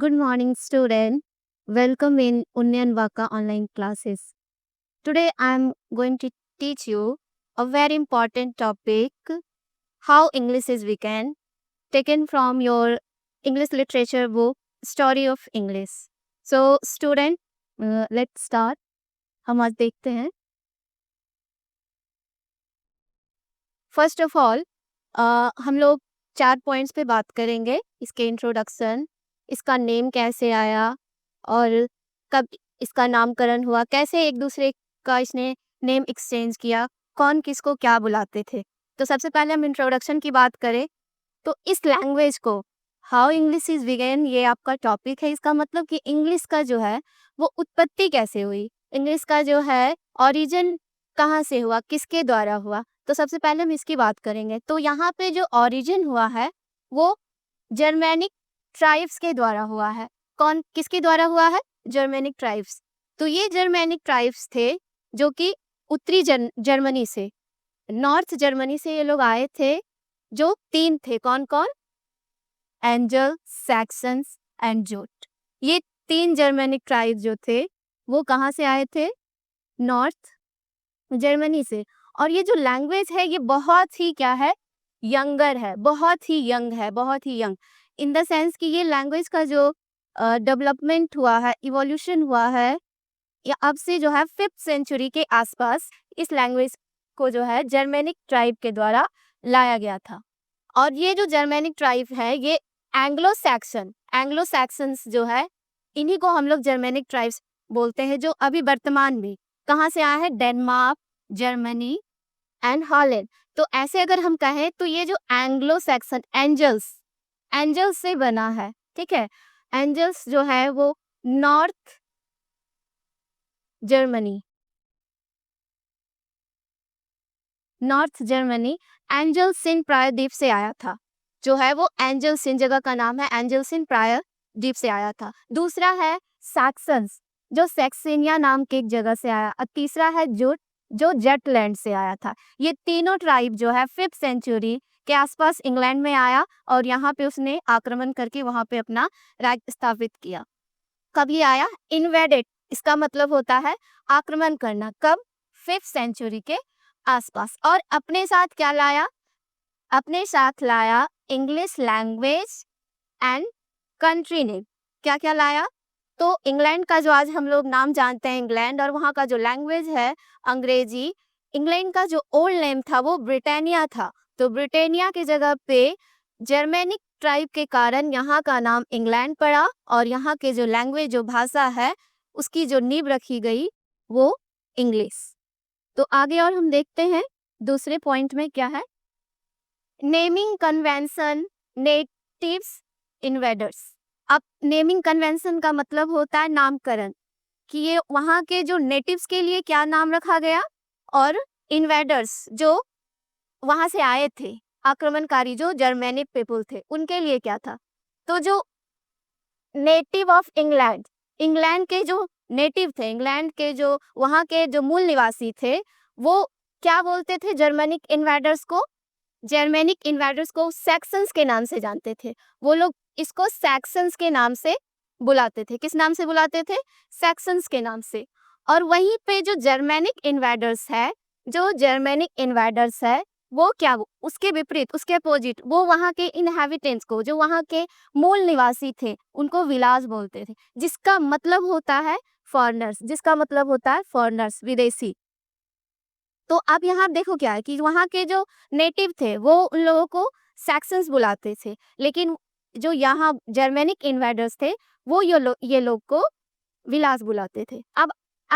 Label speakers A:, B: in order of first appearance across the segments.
A: Good morning, student. Welcome in Unyan Vaka online classes. Today I am going to teach you a very important topic, how English is weekend, taken from your English literature book, Story of English. So, student, let's start. हम आज देखते हैं. First of all हम लोग 4 points पे बात करेंगे. इसके इंट्रोडक्शन, इसका नेम कैसे आया और कब इसका नामकरण हुआ, कैसे एक दूसरे का इसने नेम एक्सचेंज किया, कौन किसको क्या बुलाते थे. तो सबसे पहले हम इंट्रोडक्शन की बात करें तो इस लैंग्वेज को हाउ इंग्लिश इज बिगेन, ये आपका टॉपिक है. इसका मतलब कि इंग्लिश का जो है वो उत्पत्ति कैसे हुई, इंग्लिश का जो है ओरिजिन कहाँ से हुआ, किसके द्वारा हुआ. तो सबसे पहले हम इसकी बात करेंगे. तो यहाँ पे जो ओरिजिन हुआ है वो जर्मेनिक ट्राइब्स के द्वारा हुआ है. कौन किसके द्वारा हुआ है? Germanic tribes. तो ये जर्मेनिक ट्राइब्स थे जो कि उत्तरी जर्मनी से, नॉर्थ जर्मनी से ये लोग आए थे, जो 3 थे. कौन कौन? Angles, Saxons and Jutes. ये 3 जर्मेनिक ट्राइब जो थे वो कहाँ से आए थे? नॉर्थ जर्मनी से. और ये जो लैंग्वेज है ये बहुत ही क्या है? यंगर है, बहुत ही यंग है, बहुत ही यंग इन द सेंस कि ये लैंग्वेज का जो डेवलपमेंट हुआ है, इवोल्यूशन हुआ है, या अब से जो है 5th सेंचुरी के आसपास इस लैंग्वेज को जो है जर्मेनिक ट्राइब के द्वारा लाया गया था. और ये जो जर्मेनिक ट्राइब है ये एंग्लो सैक्सन्स जो है इन्हीं को हम लोग जर्मेनिक ट्राइब्स बोलते हैं, जो अभी वर्तमान में कहाँ से आया है? Denmark, Germany and Holland. तो ऐसे अगर हम कहें तो ये जो एंग्लो सैक्सन एंजल्स से बना है. ठीक है, एंजल्स जो है वो नॉर्थ जर्मनी एंजल्सिन प्रायद्वीप से आया था. जो है वो एंजल्सिन जगह का नाम है, एंजल्सिन प्रायद्वीप से आया था. दूसरा है सैक्सन्स जो सैक्सेनिया नाम के एक जगह से आया. और तीसरा है जोट जो जेटलैंड से आया था. ये तीनों ट्राइब जो है 5th सेंचुरी के आसपास इंग्लैंड में आया और यहाँ पे उसने आक्रमण करके वहां पे अपना राज्य स्थापित किया. कब ये आया? इन्वेडेड, इसका मतलब होता है आक्रमण करना. कब? 5th सेंचुरी के आसपास. और अपने साथ क्या लाया? अपने साथ लाया English language and country name. क्या क्या लाया? तो इंग्लैंड का जो आज हम लोग नाम जानते हैं इंग्लैंड, और वहाँ का जो लैंग्वेज है अंग्रेजी. इंग्लैंड का जो ओल्ड नेम था वो ब्रिटानिया था. तो ब्रिटानिया की जगह पे जर्मेनिक ट्राइब के कारण यहाँ का नाम इंग्लैंड पड़ा, और यहाँ के जो लैंग्वेज, जो भाषा है, उसकी जो नींव रखी गई वो इंग्लिश. तो आगे और हम देखते हैं दूसरे पॉइंट में क्या है. Naming convention, natives, invaders. अब नेमिंग कन्वेंशन का मतलब होता है नामकरण, कि ये वहाँ के जो नेटिव्स के लिए क्या नाम रखा गया, और इन्वेडर्स जो वहां से आए थे, आक्रमणकारी जो जर्मेनिक पीपल थे, उनके लिए क्या था. तो जो नेटिव ऑफ इंग्लैंड के जो नेटिव थे, इंग्लैंड के जो वहां के जो मूल निवासी थे, वो क्या बोलते थे जर्मेनिक इन्वेडर्स को सैक्सन्स के नाम से जानते थे. वो लोग इसको सैक्सन्स के नाम से बुलाते थे. किस नाम से बुलाते थे? सैक्सन्स के नाम से. और वहीं पे जो जर्मेनिक इन्वेडर्स है वो क्या, उसके विपरीत, उसके अपोजिट, वो वहाँ के इनहैबिटेंट्स को, जो वहाँ के मूल निवासी थे, उनको विलास बोलते थे, जिसका मतलब होता है फॉरेनर्स, विदेशी. तो अब यहाँ देखो क्या है कि वहाँ के जो नेटिव थे वो उन लोगों को सैक्सन्स बुलाते थे, लेकिन जो यहाँ जर्मेनिक इन्वेडर्स थे वो ये लोग को विलास बुलाते थे. अब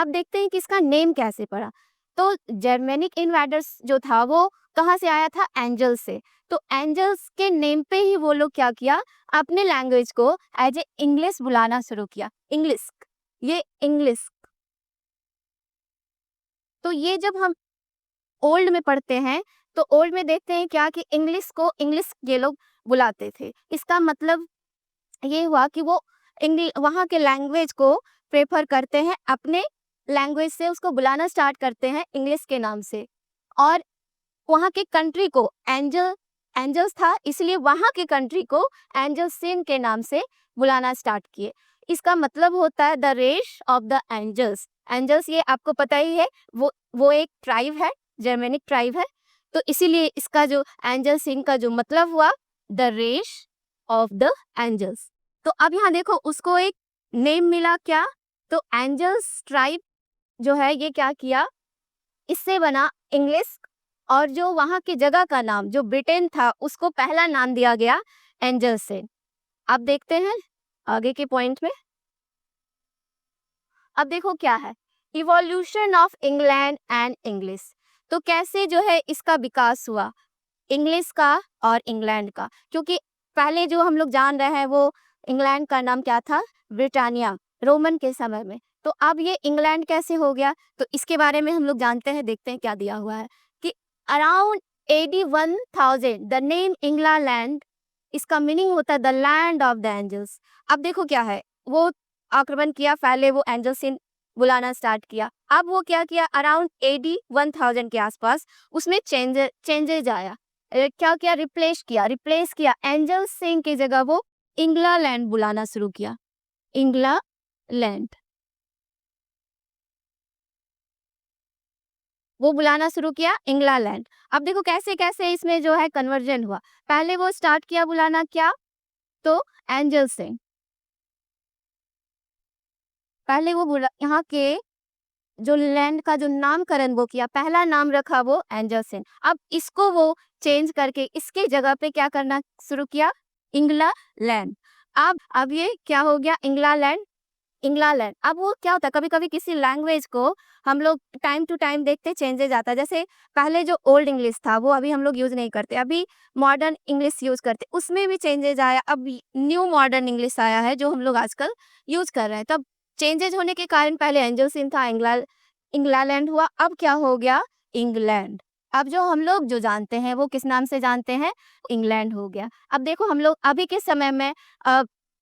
A: देखते हैं कि इसका नेम कैसे पड़ा. तो जर्मेनिक इन्वेडर्स जो था वो कहाँ से आया था? एंजल से. तो एंजल्स के नेम पे ही वो लोग क्या किया, अपने लैंग्वेज को एज ए इंग्लिश बुलाना शुरू किया. इंग्लिश. तो ये जब हम ओल्ड में पढ़ते हैं तो ओल्ड में देखते हैं क्या कि इंग्लिश ये लोग बुलाते थे. इसका मतलब ये हुआ कि वो वहाँ के लैंग्वेज को प्रेफर करते हैं, अपने लैंग्वेज से उसको बुलाना स्टार्ट करते हैं इंग्लिश के नाम से. और वहाँ के कंट्री को एंजल्स था, इसलिए वहाँ के कंट्री को एंजल्सिन के नाम से बुलाना स्टार्ट किए। इसका मतलब होता है the race of the angels. Angels ये आपको पता ही है, वो एक ट्राइब है, जर्मेनिक ट्राइब है। तो इसीलिए इसका जो एंजल सिंग का जो मतलब हुआ the race of the angels. तो अब यहाँ देखो उसको एक नेम मिला क्या, तो एंजल्स ट्राइब जो है ये क्या किया, इससे बना इंग्लिश, और जो वहाँ की जगह का नाम जो ब्रिटेन था उसको पहला नाम दिया गया एंजल से। अब देखते हैं आगे के पॉइंट में। अब देखो क्या है, evolution of England and English. तो कैसे जो है इसका विकास हुआ इंग्लिश का और इंग्लैंड का, क्योंकि पहले जो हम लोग जान रहे हैं वो इंग्लैंड का नाम क्या था, ब्रिटानिया, रोमन के समय में। तो अब ये इंग्लैंड कैसे हो गया, तो इसके बारे में हम लोग जानते हैं, देखते हैं क्या दिया हुआ है कि around AD 1000 the name England, इसका मीनिंग होता है the land of the angels. अब देखो क्या है, वो आक्रमण किया, पहले वो एंजल से बुलाना स्टार्ट किया, अब वो क्या किया अराउंड AD 1000 के आसपास उसमें चेंजेज आया। क्या किया, रिप्लेस किया एंजल सिंह की जगह वो इंग्लैंड बुलाना शुरू किया, इंग्लैंड वो बुलाना शुरू किया इंग्लैंड। अब देखो कैसे कैसे इसमें जो है कन्वर्जन हुआ, पहले वो स्टार्ट किया बुलाना क्या, तो एंजल सिंह, पहले वो बुला यहाँ के जो लैंड का जो नामकरण वो किया, पहला नाम रखा वो एंजल सिंह। अब इसको वो चेंज करके इसके जगह पे क्या करना शुरू किया, इंग्लैंड। अब ये क्या हो गया, इंग्लैंड। अब वो क्या होता है, कभी कभी किसी लैंग्वेज को हम लोग टाइम टू टाइम देखते चेंजेज आता है। जैसे पहले जो ओल्ड इंग्लिश था वो अभी हम लोग यूज नहीं करते, अभी मॉडर्न इंग्लिश यूज करते, उसमें भी चेंजेज आया, अब न्यू मॉडर्न इंग्लिश आया है जो हम लोग आजकल यूज कर रहे हैं। तब चेंजेज होने के कारण पहले एंजल सिंह था, इंग्लैंड हुआ, अब क्या हो गया, इंग्लैंड। अब जो हम लोग जो जानते हैं वो किस नाम से जानते हैं, इंग्लैंड हो गया। अब देखो हम लोग अभी के समय में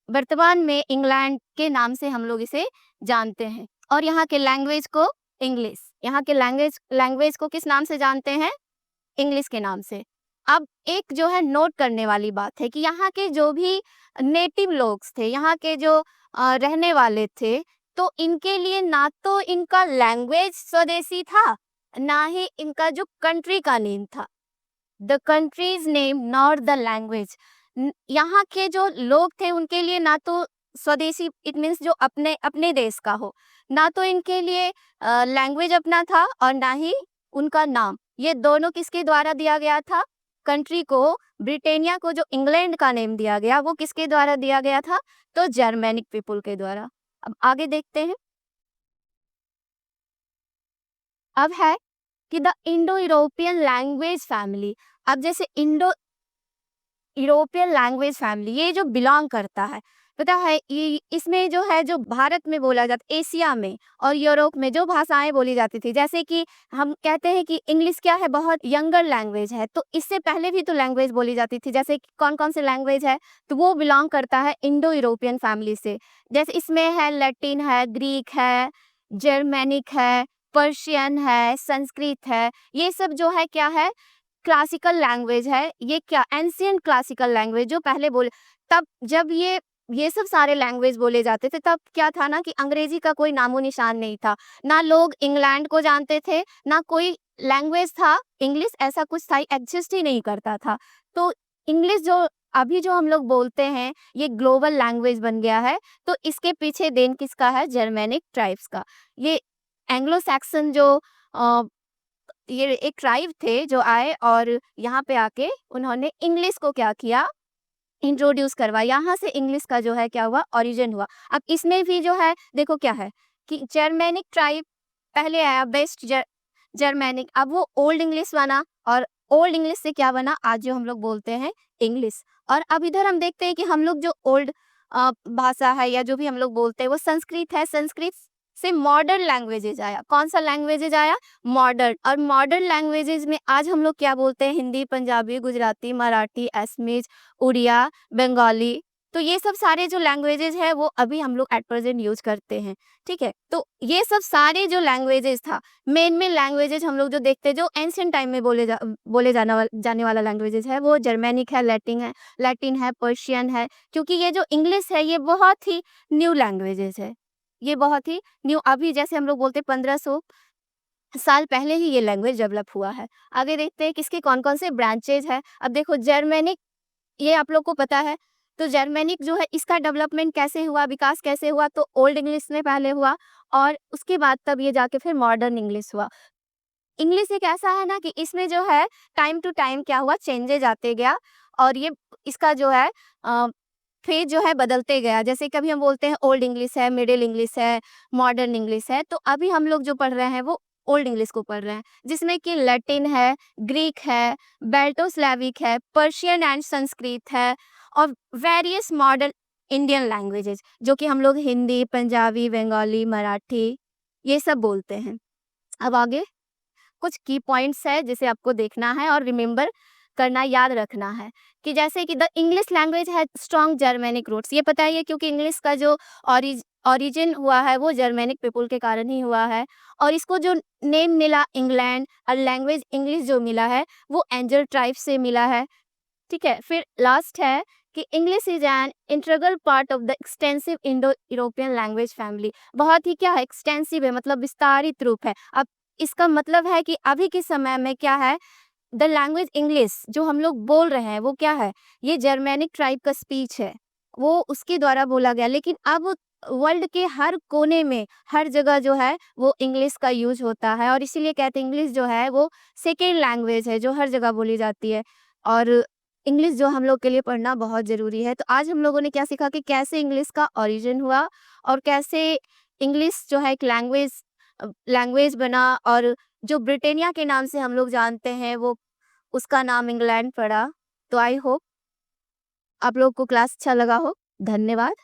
A: वर्तमान में इंग्लैंड के नाम से हम लोग इसे जानते हैं, और यहाँ के लैंग्वेज को इंग्लिश, यहाँ के लैंग्वेज को किस नाम से जानते हैं, इंग्लिश के नाम से। अब एक जो है नोट करने वाली बात है कि यहाँ के जो भी नेटिव लोग थे, यहाँ के जो रहने वाले थे, तो इनके लिए ना तो इनका लैंग्वेज स्वदेशी था, ना ही इनका जो कंट्री का नेम था, the countries name not the language. यहाँ के जो लोग थे उनके लिए ना तो स्वदेशी इट मीन्स जो अपने अपने देश का हो, ना तो इनके लिए लैंग्वेज अपना था, और ना ही उनका नाम। ये दोनों किसके द्वारा दिया गया था, कंट्री को, ब्रिटेनिया को जो इंग्लैंड का नेम दिया गया वो किसके द्वारा दिया गया था, तो जर्मेनिक पीपुल के द्वारा। अब आगे देखते हैं। अब है कि the Indo European language family. अब जैसे इंडो यूरोपियन लैंग्वेज फैमिली ये जो बिलोंग करता है, पता है ये इसमें जो है जो भारत में बोला जाता, एशिया में और यूरोप में जो भाषाएं बोली जाती थी, जैसे कि हम कहते हैं कि इंग्लिश क्या है, बहुत यंगर लैंग्वेज है, तो इससे पहले भी तो लैंग्वेज बोली जाती थी, जैसे कौन कौन से लैंग्वेज है, तो वो बिलोंग करता है इंडो यूरोपियन फैमिली से। जैसे इसमें है लैटिन है, ग्रीक है, जर्मेनिक है, पर्शियन है, संस्कृत है, ये सब जो है क्या है, क्लासिकल लैंग्वेज है। ये क्या, एंशिएंट क्लासिकल लैंग्वेज जो पहले बोले, तब जब ये सब सारे लैंग्वेज बोले जाते थे तब क्या था ना कि अंग्रेजी का कोई नामो निशान नहीं था, ना लोग इंग्लैंड को जानते थे, ना कोई लैंग्वेज था इंग्लिश, ऐसा कुछ था, एग्जिस्ट ही नहीं करता था। तो इंग्लिश जो अभी जो हम लोग बोलते हैं ये ग्लोबल लैंग्वेज बन गया है। तो इसके पीछे देन किसका है, जर्मेनिक ट्राइब्स का। ये एंग्लो सैक्सन जो ये एक ट्राइब थे जो आए और यहाँ पे आके उन्होंने इंग्लिश को क्या किया, इंट्रोड्यूस करवाया, यहाँ से इंग्लिश का जो है क्या हुआ, ओरिजिन हुआ। अब इसमें भी जो है देखो क्या है कि जर्मेनिक ट्राइब पहले आया, बेस्ट जर्मेनिक, अब वो ओल्ड इंग्लिश बना, और ओल्ड इंग्लिश से क्या बना, आज जो हम लोग बोलते हैं इंग्लिश। और अब इधर हम देखते हैं कि हम लोग जो ओल्ड भाषा है या जो भी हम लोग बोलते हैं वो संस्कृत है, संस्कृत से मॉडर्न लैंग्वेजेज आया, कौन सा लैंग्वेजेज आया, मॉडर्न। और मॉडर्न लैंग्वेजेज में आज हम लोग क्या बोलते हैं, हिंदी, पंजाबी, गुजराती, मराठी, असमीज, उड़िया, बंगाली। तो ये सब सारे जो लैंग्वेजेस है वो अभी हम लोग एट प्रेजेंट यूज करते हैं, ठीक है। तो ये सब सारे जो लैंग्वेजेस था, मेन लैंग्वेजेस हम लोग जो देखते हैं, जो एंशिएंट टाइम में बोले जाने वाला लैंग्वेजेस है, वो जर्मनिक है, लैटिन है, पर्शियन है। क्योंकि ये जो इंग्लिश है ये बहुत ही न्यू लैंग्वेजेस है, ये बहुत ही न्यू, अभी जैसे हम लोग बोलते 1500 साल पहले ही ये लैंग्वेज डेवलप हुआ है। आगे देखते हैं किसके कौन-कौन से ब्रांचेज़ हैं। अब देखो जर्मनिक, ये आप लोग को पता है, तो जर्मनिक जो है इसका डेवलपमेंट कैसे हुआ, विकास कैसे हुआ, तो ओल्ड इंग्लिश में पहले हुआ और उसके बाद तब ये जाके फिर मॉडर्न इंग्लिश हुआ। इंग्लिश एक ऐसा है ना कि इसमें जो है टाइम टू टाइम क्या हुआ, चेंजेज आते गया और ये इसका जो है फेज जो है बदलते गया। जैसे कभी हम बोलते हैं ओल्ड इंग्लिश है, मिडिल इंग्लिश है, मॉडर्न इंग्लिश है, तो अभी हम लोग जो पढ़ रहे हैं वो ओल्ड इंग्लिश को पढ़ रहे हैं, जिसमें कि लैटिन है, ग्रीक है, बेल्टोस्लैविक है, पर्शियन एंड संस्कृत है और वेरियस मॉडर्न इंडियन लैंग्वेजेस, जो कि हम लोग हिंदी, पंजाबी, बंगाली, मराठी ये सब बोलते हैं। अब आगे कुछ की पॉइंट्स है जिसे आपको देखना है और रिमेंबर करना, याद रखना है कि जैसे कि द इंग्लिश लैंग्वेज है स्ट्रॉन्ग जर्मेनिक रूट्स, ये पता ही है क्योंकि इंग्लिश का जो ओरिजिन हुआ है वो जर्मेनिक पीपल के कारण ही हुआ है और इसको जो नेम मिला इंग्लैंड और लैंग्वेज इंग्लिश जो मिला है वो एंजल ट्राइब से मिला है, ठीक है। फिर लास्ट है कि English is an integral part of the extensive Indo European language family. बहुत ही क्या है, एक्सटेंसिव है, मतलब विस्तारित रूप है। अब इसका मतलब है कि अभी के समय में क्या है, द लैंग्वेज इंग्लिश जो हम लोग बोल रहे हैं वो क्या है, ये जर्मेनिक ट्राइब का स्पीच है, वो उसके द्वारा बोला गया। लेकिन अब वर्ल्ड के हर कोने में, हर जगह जो है वो इंग्लिश का यूज होता है और इसीलिए कहते हैं इंग्लिश जो है वो सेकेंड लैंग्वेज है जो हर जगह बोली जाती है और इंग्लिश जो हम लोग के लिए पढ़ना बहुत ज़रूरी है। तो आज हम लोगों ने क्या सीखा कि कैसे इंग्लिश का ओरिजिन हुआ और कैसे इंग्लिश जो है एक लैंग्वेज बना और जो ब्रिटानिया के नाम से हम लोग जानते हैं वो उसका नाम इंग्लैंड पड़ा। तो आई होप आप लोग को क्लास अच्छा लगा हो। धन्यवाद।